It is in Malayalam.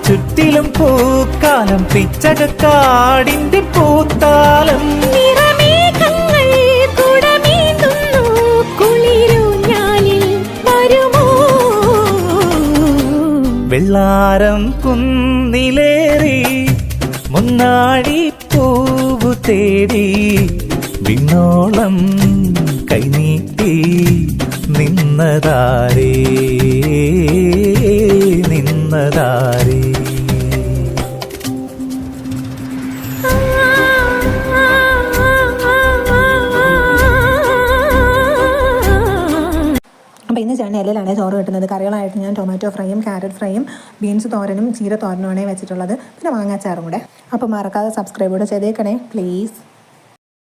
ചുറ്റിലും പൂക്കാലം പിച്ചകക്കാടിന്റെ പൂത്താലം വെള്ളാരം കുന്നിലേറി മുന്നാടി പൂവു തേടി വിണ്ണോളം കൈനീട്ടി നിന്നതാരേ നിന്നതാരേ. അപ്പോൾ ഇന്ന് ചേട്ടൻ ഇലയിലാണ് ചോറ് കിട്ടുന്നത്. കറികളായിട്ട് ഞാൻ ടൊമാറ്റോ ഫ്രൈയും ക്യാരറ്റ് ഫ്രൈയും ബീൻസ് തോരനും ചീര തോരനുമാണ് വെച്ചിട്ടുള്ളത്. പിന്നെ മാങ്ങാച്ചാറും കൂടെ. അപ്പോൾ മറക്കാതെ സബ്സ്ക്രൈബ് കൂടെ ചെയ്തേക്കണേ പ്ലീസ്.